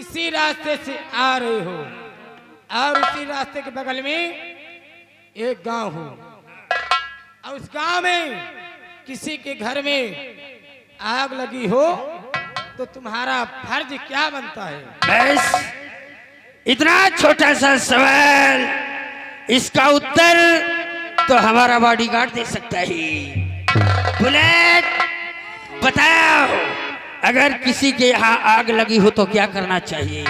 इसी रास्ते से आ रहे हो और उसी रास्ते के बगल में एक गांव हो और उस गांव में किसी के घर में आग लगी हो तो तुम्हारा फर्ज क्या बनता है? बस इतना छोटा सा सवाल, इसका उत्तर तो हमारा बॉडीगार्ड दे सकता है। बुलेट बताओ, अगर किसी के यहाँ आग लगी हो तो क्या करना चाहिए?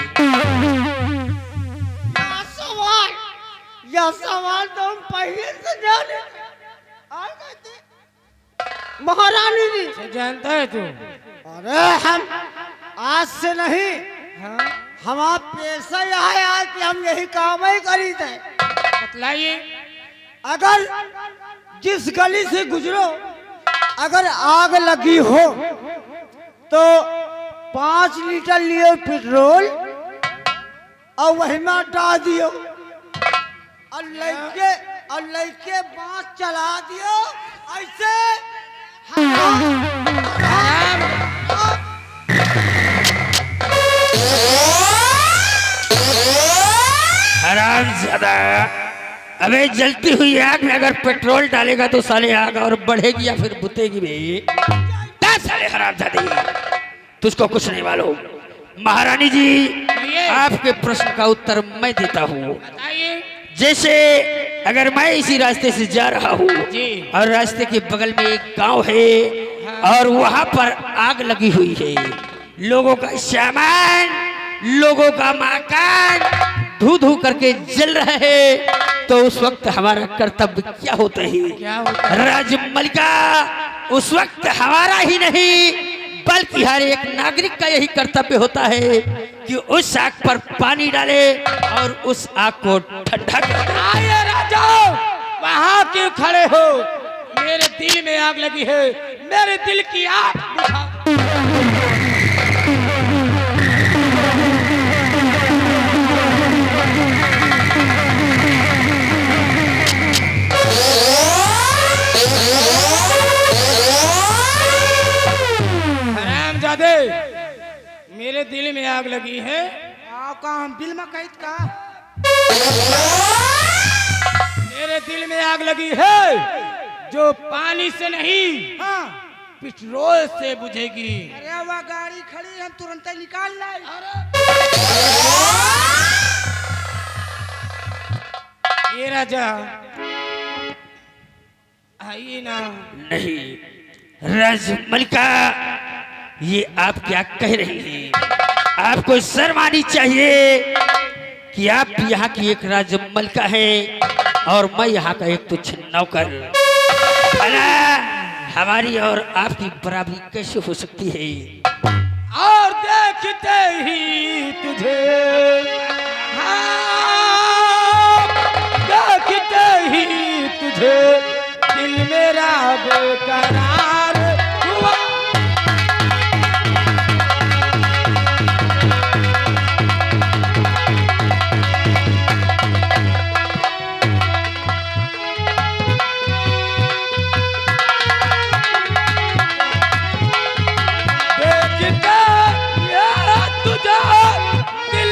यह सवाल तो हम पहले से जाने महारानी जी से जानता है तू? अरे हम आज से नहीं, हाँ हमारा पेशा यह है आज कि हम यही काम ही करी थे। बतलाइए। अगर जिस गली से गुजरो अगर आग लगी हो तो 5 लीटर लियो पेट्रोल और वही में डाल दियो और लइके बाँस चला दियो ऐसे। हरामजादा, अबे जलती हुई आग में अगर पेट्रोल डालेगा तो साले आग और बढ़ेगी या फिर बुतेगी भी? साले हरामजादे, तुझको कुछ नहीं मालूम। महारानी जी, आपके प्रश्न का उत्तर मैं देता हूँ। जैसे अगर मैं इसी रास्ते से जा रहा हूँ और रास्ते के बगल में एक गांव है और वहां पर आग लगी हुई है, लोगों का सामान, लोगों का मकान धू धू करके जल रहा है, तो उस वक्त हमारा कर्तव्य क्या होता है? राजमलिका, उस वक्त हमारा ही नहीं बल्कि हर एक नागरिक का यही कर्तव्य होता है कि उस आग पर पानी डाले और उस आग को ठंडा कर। आइए राजा, वहाँ क्यों खड़े हो? मेरे दिल में आग लगी है, मेरे दिल की आग बुझाओ। हरामजादे, मेरे दिल में आग लगी है। का हम बिल में कैद का मेरे दिल में आग लगी है जो पानी से नहीं, हाँ। पेट्रोल से बुझेगी। अरे वह गाड़ी खड़ी, हम तुरंत ही निकाल लाए। ये राजा आइए ना। नहीं राजमलिका, ये आप क्या कह रही हैं? आपको शर्म आनी चाहिए कि आप यहाँ की एक राजमलिका हैं और मैं यहाँ का एक तुच्छ नौकर। भला हमारी और आपकी बराबरी कैसे हो सकती है? और देखते ही तुझे, हाँ, देखते ही तुझे दिल मेरा बेकरार हुआ। देखते ही तुझे दिल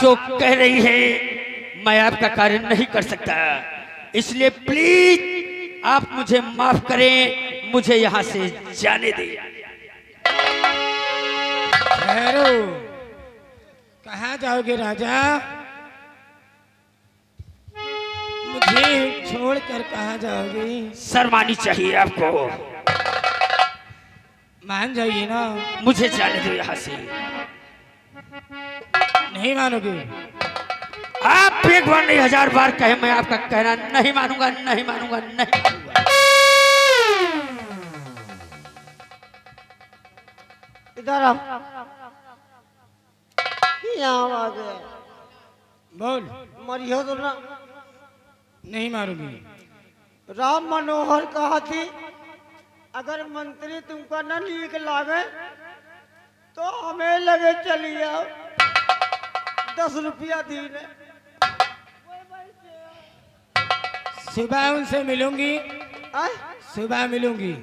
जो कह रही है मैं आपका कार्य नहीं कर सकता, इसलिए प्लीज आप मुझे माफ करें, मुझे यहाँ से जाने दें। ठहरो, कहाँ जाओगे राजा? मुझे छोड़कर कहाँ जाओगे? शर्म आनी चाहिए आपको। मान जाइए ना। मुझे जाने दो यहाँ से। नहीं मानोगे? आप एक बार नहीं 1000 बार कहे, मैं आपका कहना नहीं मानूंगा, नहीं मानूंगा, नहीं मानूंगा। इधर आओ। यहाँ आ गया। बोल। मरियो तो ना। नहीं मारूंगी। राम मनोहर कहा थी अगर मंत्री तुमको न नीक लागे तो हमें लगे चली आओ, 10 रुपया दीने। सुबह उनसे मिलूंगी। सुबह मिलूंगी।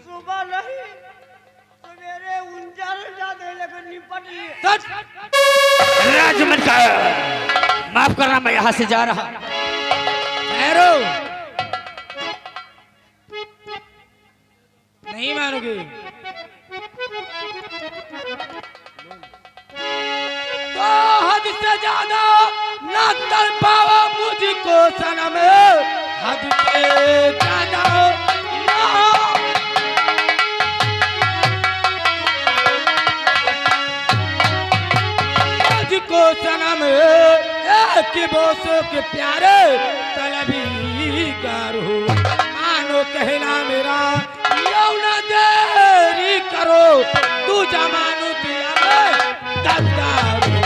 सुबह नहीं, सवेरे 49 दे लगे निपट लिए। राजमन का माफ करना, मैं यहाँ से जा रहा। ठहरो, नहीं मानोगे तो हद से ज्यादा ना कर पाओ मुझको सनम, हद से ज्यादा ना। मुझको सनम एक बोसों के प्यारे तलबी करो, मानो कहना मेरा यौना देरी करो, तू जमानो दिया में दबदार हो।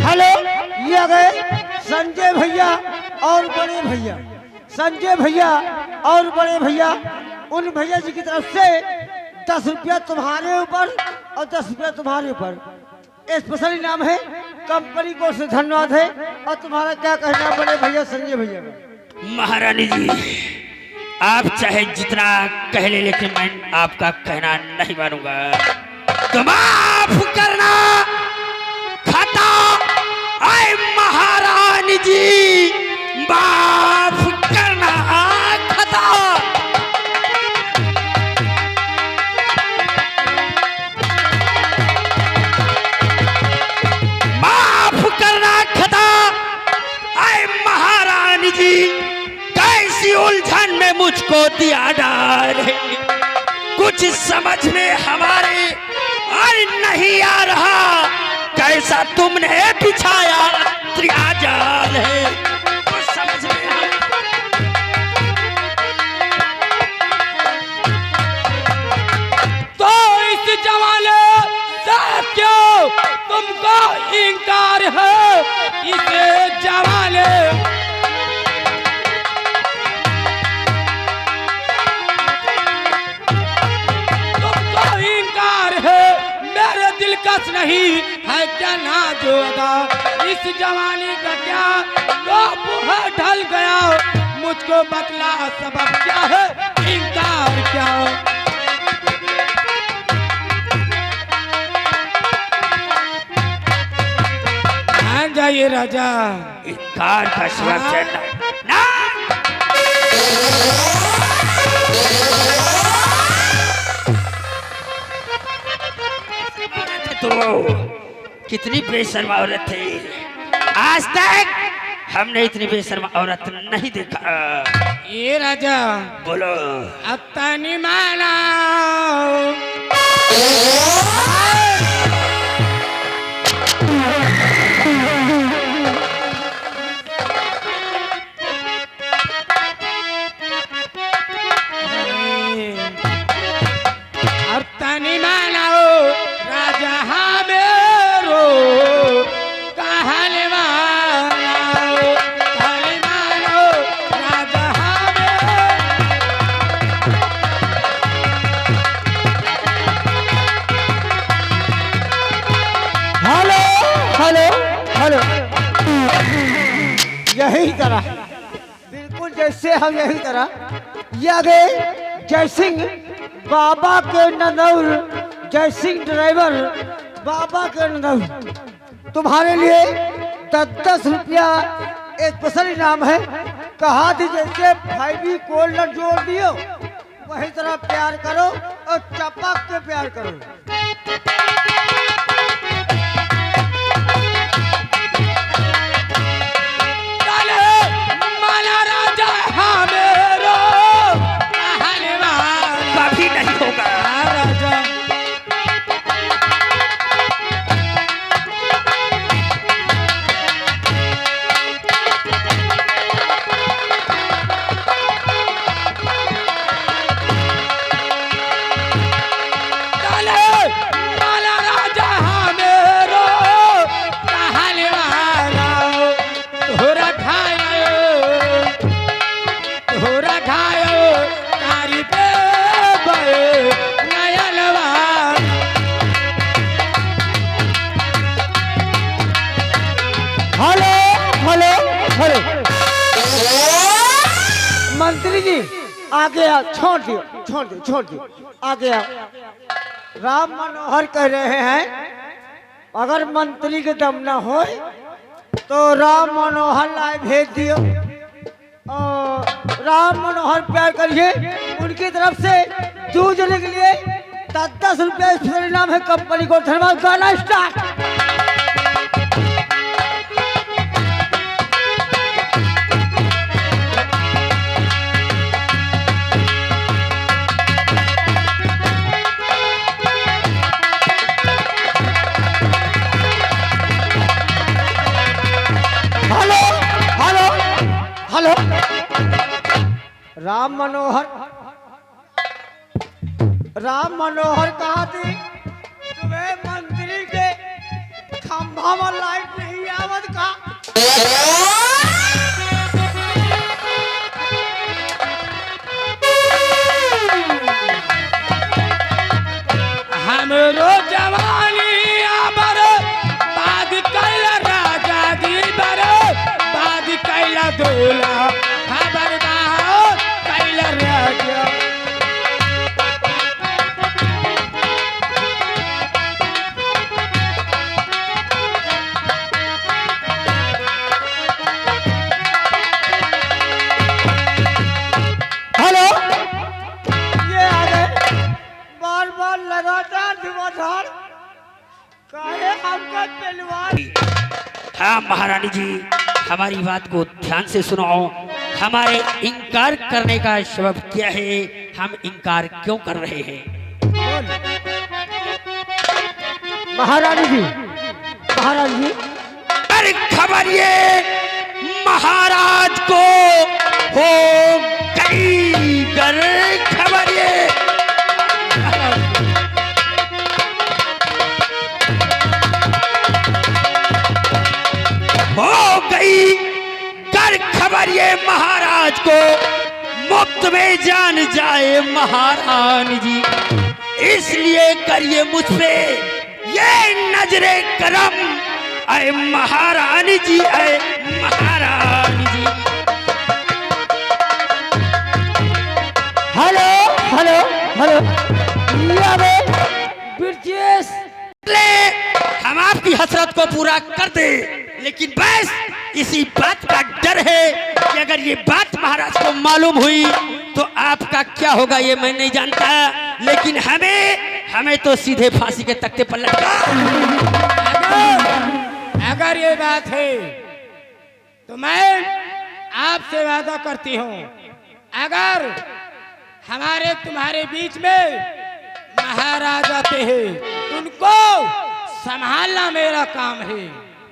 हेलो, ये आ गए संजय भैया और बड़े भैया। संजय भैया और बड़े भैया, उन भैया जी की तरफ से 10 रुपया तुम्हारे ऊपर और 10 रुपया तुम्हारे ऊपर। स्पेशल इनाम है, कंपनी को से धन्यवाद है। और तुम्हारा क्या कहना बड़े भैया संजय भैया? महारानी जी, आप चाहे जितना कह ले, लेकिन मैं आपका कहना नहीं मानूंगा। तो माफ करना खाता। आए महारानी जी, माफ करना खाता। माफ करना खता। आए महारानी जी, कैसी उलझन में मुझको दिया डाल, कुछ समझ में हमारे और नहीं आ रहा। कैसा तुमने बिछाया त्रियाजाल है, कुछ समझ में तो इस जमाने से क्यों तुमको इनकार है? इस जमाने तुमको इनकार है, मेरे दिलकश नहीं है क्या ना जो अदा। इस जवानी का क्या रूप है ढल गया, मुझको बतला सबब क्या है, इनकार क्या? मान जाइए राजा। इनकार का सबब ना। तो कितनी बेशर्मा औरत थी, आज तक हमने इतनी बेशर्मा औरत नहीं देखा। ये राजा बोलो। अत्तानी माना अत्तानी माना राजा हमेरो कहले मानो, कहले मानो राजा हमेरो। हेलो हेलो हेलो, यही तरह बिल्कुल जैसे हम यही तरह ये आ गए जय सिंह बाबा के नदौर जय सिंह ड्राइवर बाबा के नदौर तुम्हारे लिए 10-10 रुपया एक स्पेशल इनाम है। कहा थी जैसे भाई कोल न जोड़ दियो वही तरह प्यार करो और चपक के प्यार करो। कभी नहीं होगा मंत्री जी आगे आओ, छोड़ दियो आगे आओ। राम मनोहर कह रहे हैं अगर मंत्री के दम न हो तो राम मनोहर लाए भेज दियो और राम मनोहर प्यार करिए। उनकी तरफ से जूझने के लिए 10-10 रुपया स्पेशल इनाम है कंपनी को। धन्यवाद। गाना स्टार्ट। हेलो राम मनोहर कहा थी तुम्हें मंत्री के खंभा में लाइट नहीं आवत का। हमरो जवानी आबर बाद कैला राजा दी बर बाद कैला दूल्हा खबरदार कैला राजा। हेलो ये आ गए बार लगातार धुआंधार काहे हमका पहलवान। हाँ महारानी जी हमारी बात को ध्यान से सुनो। हमारे इनकार करने का सबब क्या है, हम इनकार क्यों कर रहे हैं? महारानी जी अरे खबर ये महाराज को हो गई गर खबर ये हो गई कर खबर ये महाराज को मुफ्त में जान जाए महारानी जी। इसलिए करिए मुझ पे ये नजरे करम अरे महारानी जी अरे महारानी जी। हेलो ब्रिजेश हम आपकी हसरत को पूरा कर दे, लेकिन बस इसी बात का डर है कि अगर ये बात महाराज को मालूम हुई तो आपका क्या होगा ये मैं नहीं जानता, लेकिन हमें तो सीधे फांसी के तख्ते पर लटका। अगर ये बात है तो मैं आपसे वादा करती हूँ अगर हमारे तुम्हारे बीच में महाराज आते हैं उनको संभालना मेरा काम है।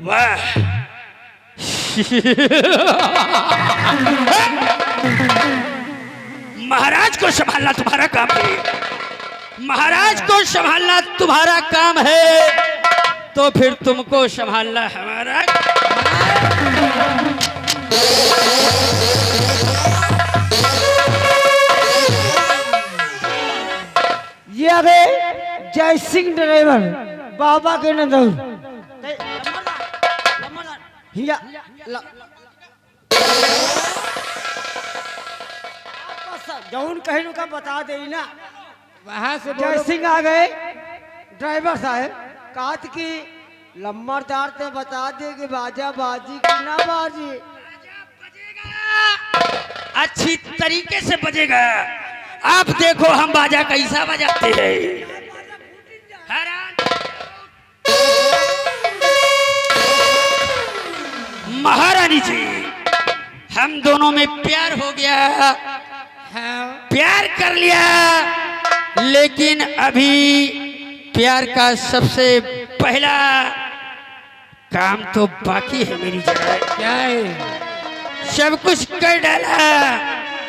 वाह महाराज को संभालना तुम्हारा काम है, महाराज को संभालना तुम्हारा काम है, तो फिर तुमको संभालना हमारा। ये आ गए जय सिंह ड्राइवर बाबा के नंदौर। जौन कहीं का बता दे ना वहां से जय बोलो। सिंह आ गए ड्राइवर साहब। कात की लम्बरदार ते बता दे कि बाजा बाजी की ना बाजी। अच्छी तरीके से बजेगा। आप देखो हम बाजा कैसा बजाते हैं। हैरान। महारानी जी, हम दोनों में प्यार हो गया, हाँ प्यार कर लिया, लेकिन अभी प्यार का सबसे पहला काम तो बाकी है मेरी जगह। क्या है? सब कुछ कर डाला,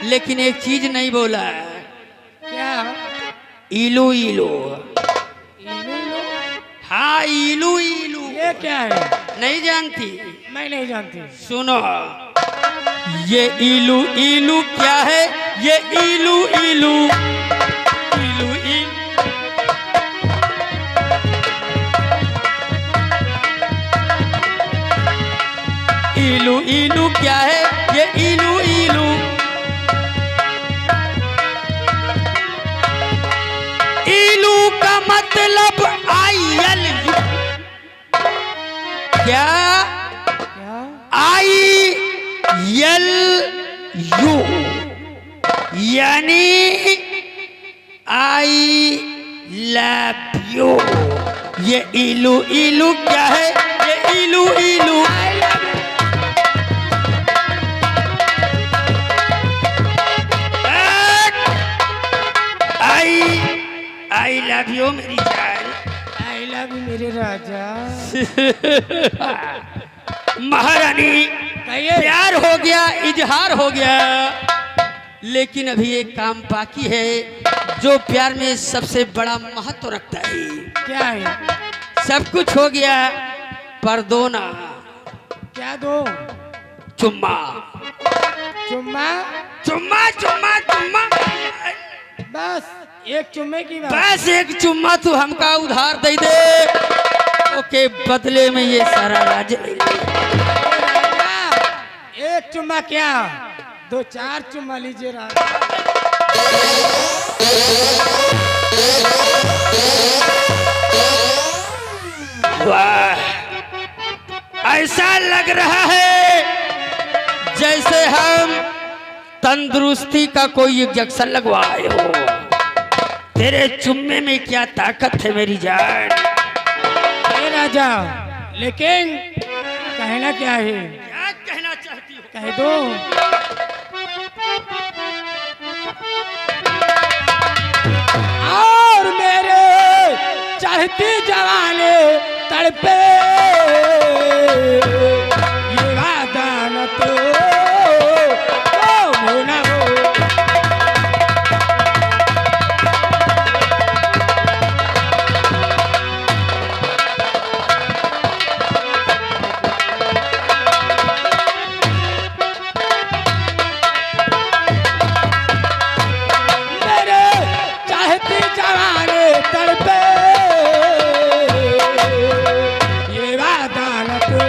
लेकिन एक चीज नहीं बोला। क्या? इलू इलू। इलू इलू? हाँ, इलू इलू। ये क्या है? नहीं जानती? मैं नहीं जानती। सुनो, ये इलू इलू क्या है? ये इलू इलू इलू इलू इलू इलू क्या है? ये इलू इलू इलू का मतलब आयल। क्या? क्या? आई एल यू, यानी आई लव यू। ये इलू इलू क्या है? ये इलू इलू आई लव यू मेरी जान। आई लव यू मेरे राजा। महारानी, कहिए। प्यार हो गया, इजहार हो गया, लेकिन अभी एक काम बाकी है जो प्यार में सबसे बड़ा महत्व रखता है। क्या है? सब कुछ हो गया, पर दो ना। क्या दो? चुम्मा चुम्मा? चुम्मा चुम्मा चुम्मा। बस एक चुम्मे की बात। बस एक चुम्मा तू हमका उधार दे दे, ओके, बदले में ये सारा राज्य ले ले। एक चुम्मा क्या, 2-4 चुम्मा लीजिए राजा। वाह, ऐसा लग रहा है जैसे हम तंदुरुस्ती का कोई इंजेक्शन लगवाए हो। तेरे चुम्मे में क्या ताकत है मेरी जान। हे राजा, लेकिन कहना क्या है? क्या कहना चाहती हो? कह दो। और मेरे चढ़ती जवानी तड़पे, ये वादा न तो ना हो। मेरे चाहती जवानी तड़पे, ये वादा न तो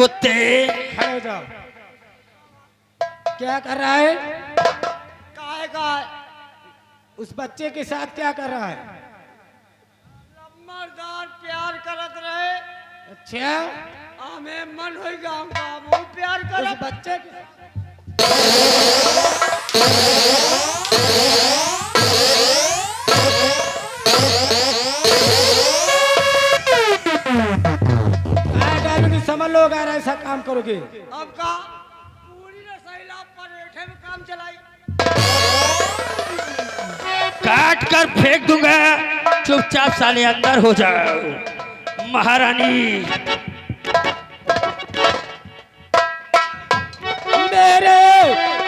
कुत्ते। खड़े हो जाओ। क्या कर रहा है? काय काय उस बच्चे के साथ क्या कर रहा है? मर्दार प्यार करत रहे। अच्छा, हमें मन हो गया हमका वो प्यार उस करत। बच्चे के डालोगी, समझ लो अगर ऐसा काम करोगे। अब का पूरी रसैला परेठे में काम चलाई। काट कर फेंक दूंगा, चुपचाप साले अंदर हो जाओ। महारानी मेरे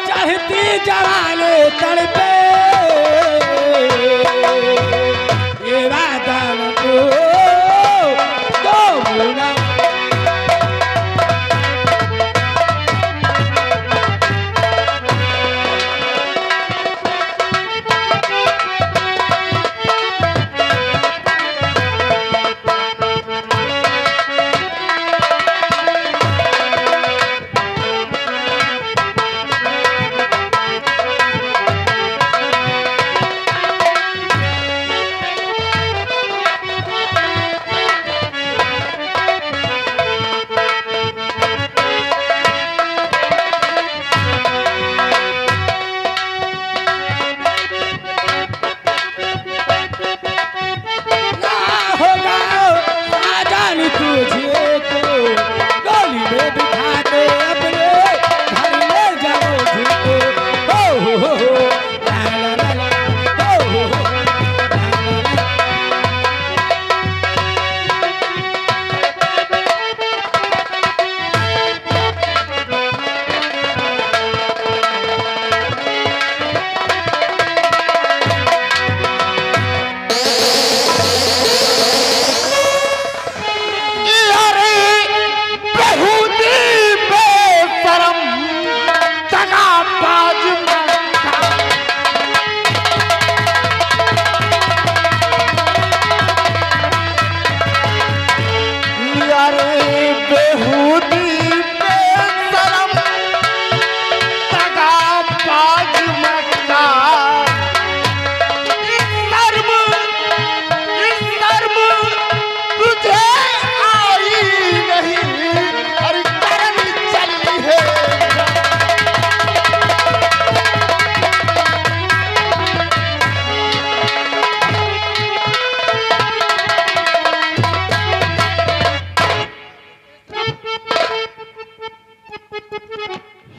चाहती जवानी तड़पे, ये वादा न तो भूला।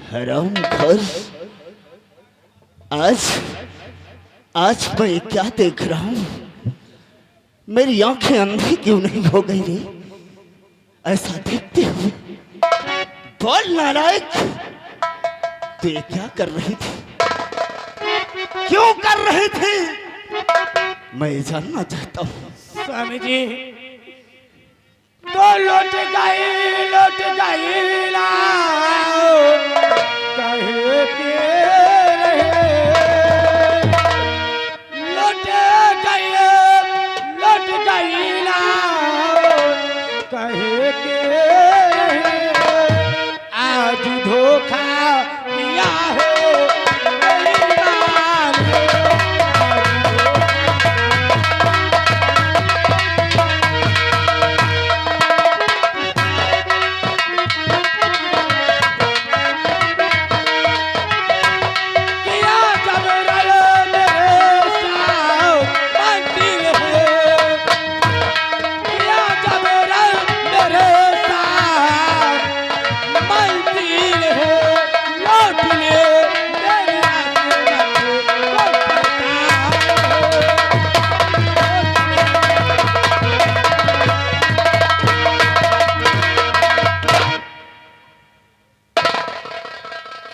हरामखोर, आज मैं क्या देख रहा हूं? मेरी आंखें अंधी क्यों नहीं हो गई रे? ऐसा देखते हुए बोल नालायक, तू ये क्या कर रही थी? क्यों कर रही थी? मैं जानना चाहता हूं। स्वामी जी, तो लौट गई लाओ, कहे के रहे। लौट गई लाओ, कहे के रहे। आज धोखा किया हो मेरी जान ने।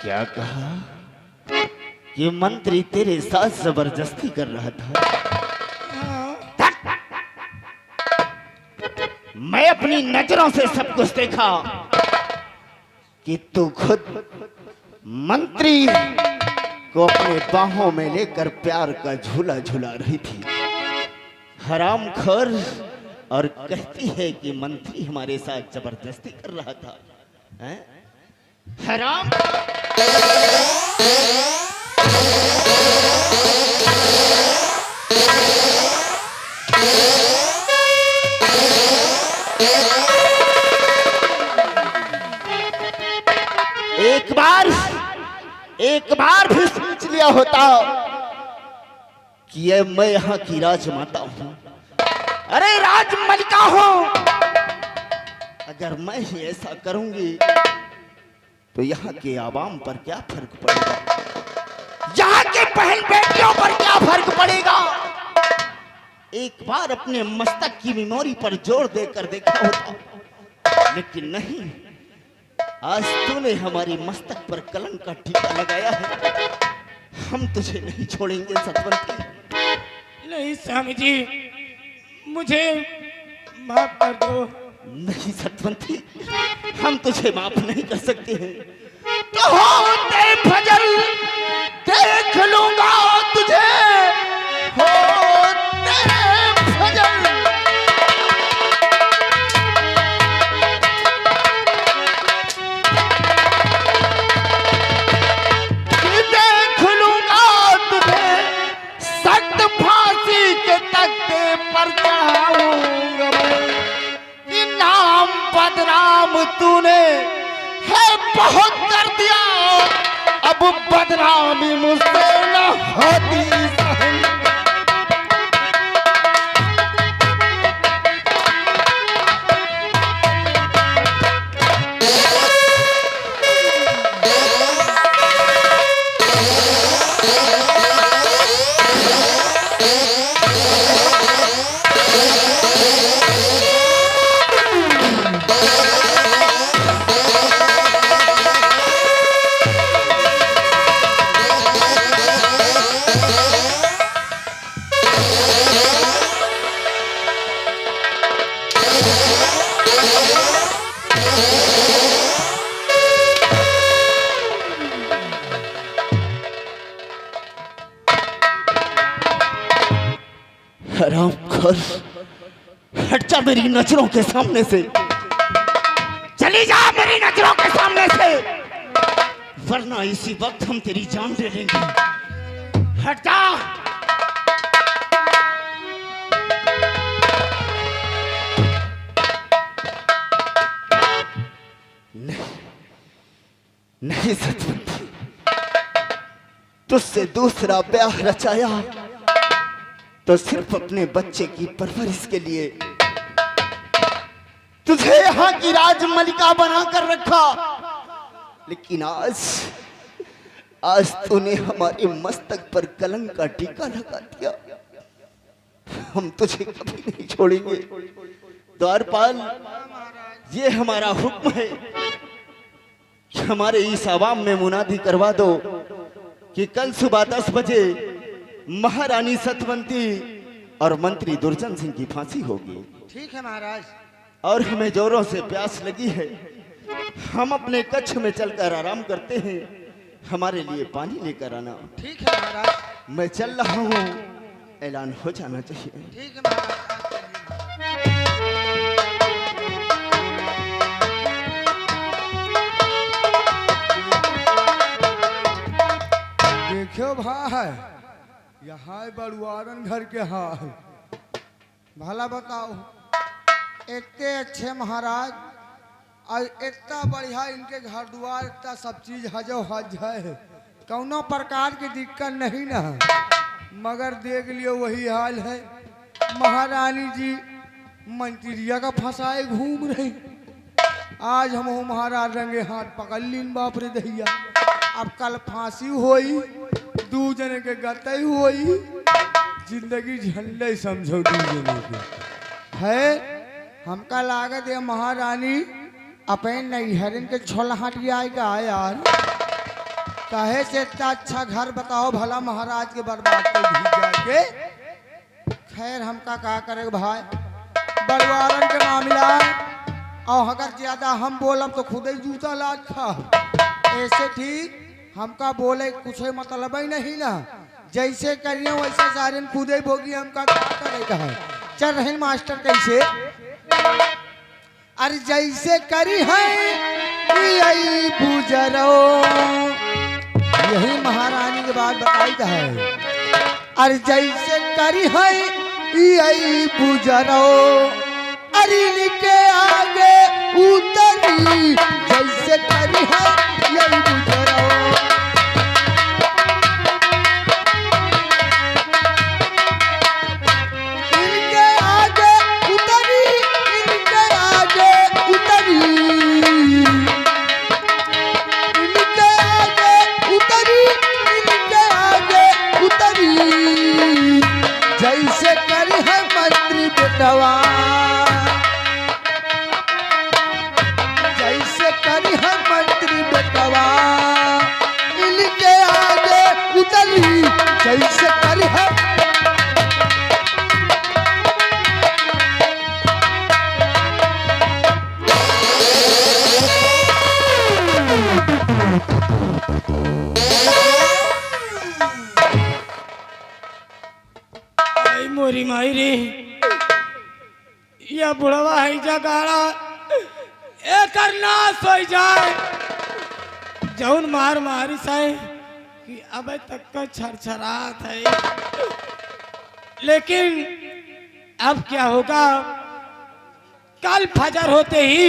क्या कहा कि मंत्री तेरे साथ जबरदस्ती कर रहा था? मैं अपनी नजरों से सब कुछ देखा कि तू खुद मंत्री को अपने बाहों में लेकर प्यार का झूला झूला रही थी। हरामखोर, और कहती है कि मंत्री हमारे साथ जबरदस्ती कर रहा था। हैं? हराम। एक बार भी सोच लिया होता कि ये मैं यहाँ की राजमाता हूँ, अरे राजमलिका हूँ। अगर मैं ही ऐसा करूंगी तो यहाँ के आवाम पर क्या फर्क पड़ेगा, यहाँ के बहन बेटियों पर क्या फर्क पड़ेगा। एक बार अपने मस्तक की मेमोरी पर जोर देकर देखा होता, लेकिन नहीं। आज तूने हमारी मस्तक पर कलंक का टीका लगाया है। हम तुझे नहीं छोड़ेंगे सतवंती। नहीं स्वामी जी, मुझे माफ कर दो। नहीं सतवंती, हम तुझे माफ नहीं कर सकते हैं। तो होते फजल देख लूंगा तुझे, होते फजल। देख लूंगा तुझे, सख्त फांसी के तख्ते पर चढ़ाऊंगा मैं। नाम बदनाम तूने है बहुत कर दिया, अब बदनामी मुझसे न होती सहन। हरामखोर, हट जा मेरी नजरों के सामने से, चली जा मेरी नजरों के सामने से, वरना इसी वक्त हम तेरी जान ले लेंगे। हट जा। नहीं, नहीं सतवंती, तुझसे दूसरा ब्याह रचाया तो सिर्फ अपने बच्चे की परवरिश के लिए। तुझे यहाँ की राजमलिका बनाकर रखा, लेकिन आज तूने हमारे मस्तक पर कलंक का टीका लगा दिया। हम तुझे कभी नहीं छोड़ेंगे। द्वारपाल, ये हमारा हुक्म है कि हमारे इस आवाम में मुनादी करवा दो कि कल सुबह 10 बजे महारानी सतवंती और मंत्री दुर्जन सिंह की फांसी होगी। ठीक है महाराज। और हमें जोरों से प्यास लगी है, हम अपने कक्ष में चलकर आराम करते हैं। हमारे लिए पानी लेकर आना। ठीक है महाराज। मैं चल रहा हूँ, ऐलान हो जाना चाहिए। ठीक है महाराज। देखो भाई, यहाँ बड़ुआरन घर के हाल भला बताओ। इतने अच्छे महाराज और इतना बढ़िया इनके घर द्वार, इतना सब चीज हजो हज है, कौनो प्रकार की दिक्कत नहीं ना। मगर देख लियो वही हाल है। महारानी जी मंत्रिया का फंसाए घूम रही। आज हम महाराज रंगे हाथ पकड़ लीन, बाप रे दैया। अब कल फांसी होई, 2 जने के गतई होई, जिंदगी झंडे समझो 2 जने के है। हमका लागत है महारानी अपने नैहरन के छोला हटिया यार। कहे से इतना अच्छा घर बताओ भला महाराज के बर्बाद को भी जाके। खैर हमका क्या करे भाई, बड़वारन के मामला और अगर ज्यादा हम बोलब तो खुद ही जूता लाद खा। ऐसे ठीक हमका बोले कुछ मतलब ही नहीं ना। जैसे करिए वैसे सारे खुद ही भोगी। हमका क्या करेगा है। चल रहे मास्टर कैसे, अरे जैसे करी है यही बुजरो। यही महारानी के बाद बताई है, अरे जैसे करी है यही बुजरो, अरे इनके आगे उतरी जैसे करी है यही बुजरो। इनके आगे उतरी, इनके आगे उतरी, इनके आगे उतरी, इनके आगे उतरी जैसे करी है मंत्री बेटवा, जैसे करी है मंत्री बेटवा। इनके आगे उतरी जैसे करी है। आई मोरी माई रे, या बुढ़वा है जगाड़ा एक नाश हो जाए। जौन मार मारी साई कि अब तक का छरछरात है, लेकिन अब क्या होगा? कल फजर होते ही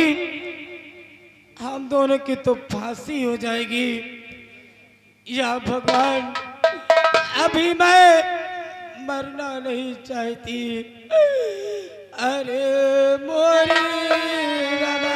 हम दोनों की तो फांसी हो जाएगी। या भगवान, अभी मैं मरना नहीं चाहती। अरे मोरी रवा